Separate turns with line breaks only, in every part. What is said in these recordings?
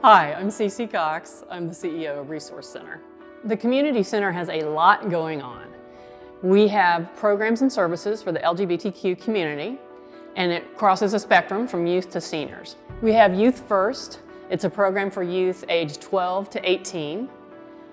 Hi, I'm Cece Cox. I'm the CEO of Resource Center. The Community Center has a lot going on. We have programs and services for the LGBTQ community, and it crosses a spectrum from youth to seniors. We have Youth First. It's a program for youth aged 12 to 18.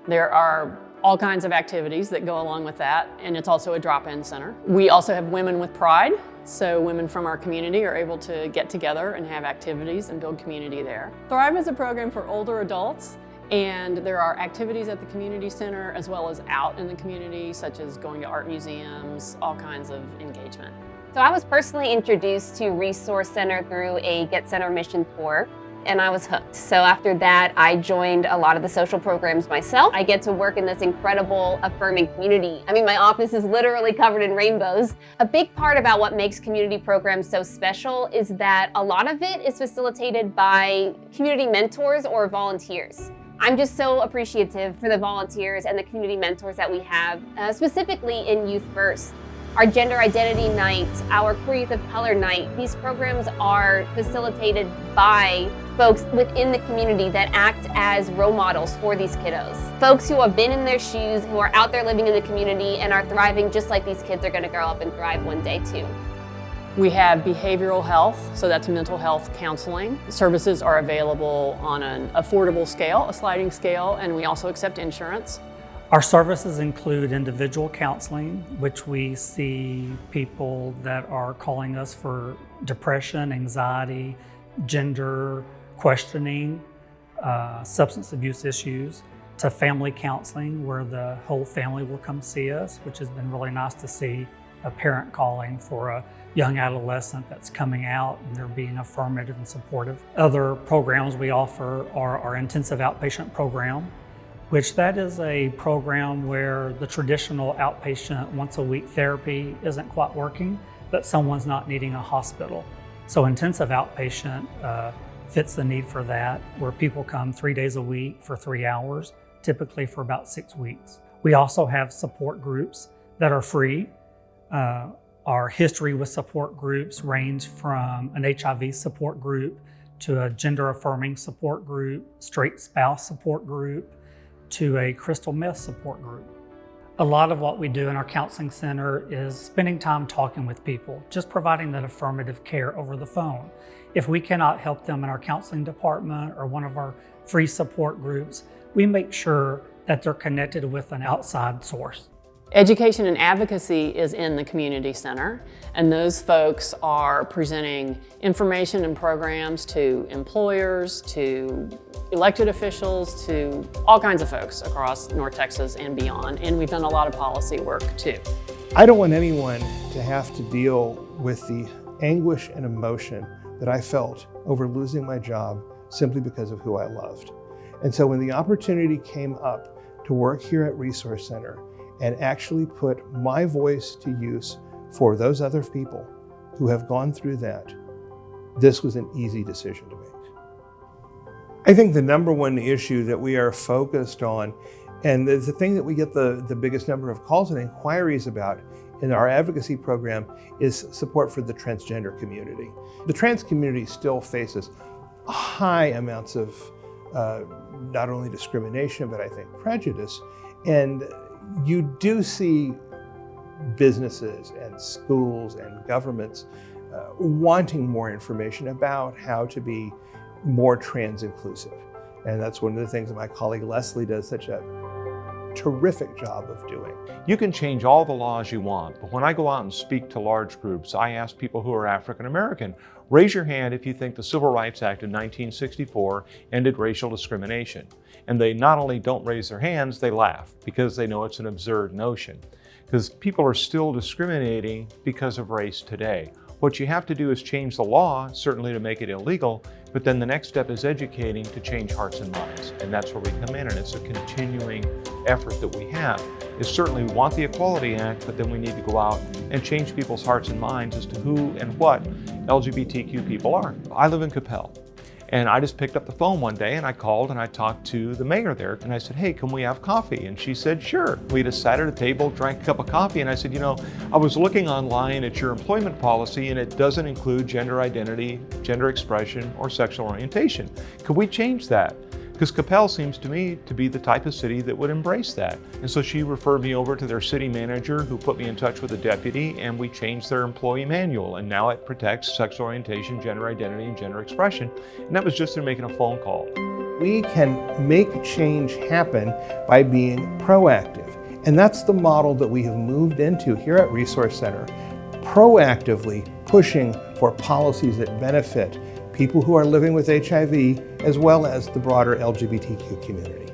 There are all kinds of activities that go along with that, and it's also a drop-in center. We also have Women with Pride, so women from our community are able to get together and have activities and build community there. Thrive is a program for older adults, and there are activities at the community center as well as out in the community, such as going to art museums, all kinds of engagement.
So I was personally introduced to Resource Center through a Get Center mission tour, and I was hooked. So after that, I joined a lot of the social programs myself. I get to work in this incredible affirming community. I mean, my office is literally covered in rainbows. A big part about what makes community programs so special is that a lot of it is facilitated by community mentors or volunteers. I'm just so appreciative for the volunteers and the community mentors that we have, specifically in Youth First. Our Gender Identity Night, our Queer Youth of Color Night, these programs are facilitated by folks within the community that act as role models for these kiddos. Folks who have been in their shoes, who are out there living in the community and are thriving just like these kids are gonna grow up and thrive one day too.
We have behavioral health, so that's mental health counseling. Services are available on an affordable scale, a sliding scale, and we also accept insurance.
Our services include individual counseling, which we see people that are calling us for depression, anxiety, gender questioning, substance abuse issues, to family counseling, where the whole family will come see us, which has been really nice to see a parent calling for a young adolescent that's coming out and they're being affirmative and supportive. Other programs we offer are our intensive outpatient program, which that is a program where the traditional outpatient once-a-week therapy isn't quite working, but someone's not needing a hospital. So intensive outpatient fits the need for that, where people come 3 days a week for 3 hours, typically for about 6 weeks. We also have support groups that are free. Our history with support groups range from an HIV support group to a gender affirming support group, straight spouse support group, to a crystal meth support group. A lot of what we do in our counseling center is spending time talking with people, just providing that affirmative care over the phone. If we cannot help them in our counseling department or one of our free support groups, we make sure that they're connected with an outside source.
Education and advocacy is in the community center, and those folks are presenting information and programs to employers, to elected officials, to all kinds of folks across North Texas and beyond, and we've done a lot of policy work too.
I don't want anyone to have to deal with the anguish and emotion that I felt over losing my job simply because of who I loved. And so when the opportunity came up to work here at Resource Center and actually put my voice to use for those other people who have gone through that, this was an easy decision to make. I think the number one issue that we are focused on, and the thing that we get the biggest number of calls and inquiries about in our advocacy program, is support for the transgender community. The trans community still faces high amounts of not only discrimination, but I think prejudice. And you do see businesses and schools and governments wanting more information about how to be more trans inclusive. And that's one of the things that my colleague Leslie does such a terrific job of doing.
You can change all the laws you want, but when I go out and speak to large groups, I ask people who are African American, raise your hand if you think the Civil Rights Act of 1964 ended racial discrimination. And they not only don't raise their hands, they laugh because they know it's an absurd notion. Because people are still discriminating because of race today. What you have to do is change the law, certainly to make it illegal, but then the next step is educating to change hearts and minds. And that's where we come in, and it's a continuing effort that we have. Is certainly we want the Equality Act, but then we need to go out and change people's hearts and minds as to who and what LGBTQ people are. I live in Capel, And I just picked up the phone one day and I called and I talked to the mayor there and I said, hey, can we have coffee? And she said, sure. We just sat at a table, drank a cup of coffee, and I said, you know, I was looking online at your employment policy and it doesn't include gender identity, gender expression, or sexual orientation. Could we change that? Because Capel seems to me to be the type of city that would embrace that. And so she referred me over to their city manager, who put me in touch with a deputy, and we changed their employee manual. And now it protects sexual orientation, gender identity, and gender expression. And that was just through making a phone call.
We can make change happen by being proactive. And that's the model that we have moved into here at Resource Center, proactively pushing for policies that benefit people who are living with HIV, as well as the broader LGBTQ community.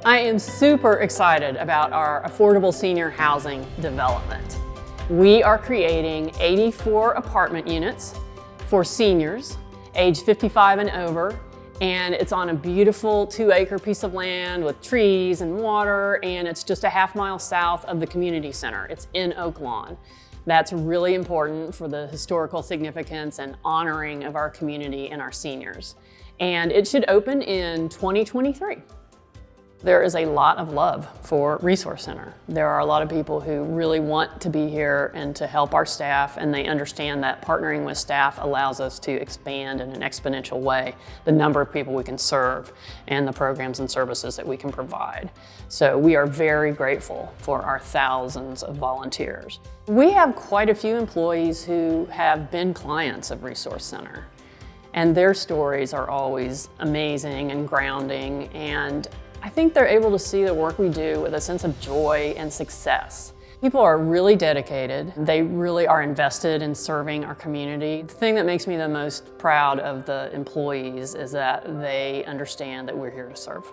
I am super excited about our affordable senior housing development. We are creating 84 apartment units for seniors age 55 and over, and it's on a beautiful 2-acre piece of land with trees and water, and it's just a half-mile south of the community center. It's in Oak Lawn. That's really important for the historical significance and honoring of our community and our seniors. And it should open in 2023. There is a lot of love for Resource Center. There are a lot of people who really want to be here and to help our staff, and they understand that partnering with staff allows us to expand in an exponential way the number of people we can serve and the programs and services that we can provide. So we are very grateful for our thousands of volunteers. We have quite a few employees who have been clients of Resource Center, and their stories are always amazing and grounding, and I think they're able to see the work we do with a sense of joy and success. People are really dedicated. They really are invested in serving our community. The thing that makes me the most proud of the employees is that they understand that we're here to serve.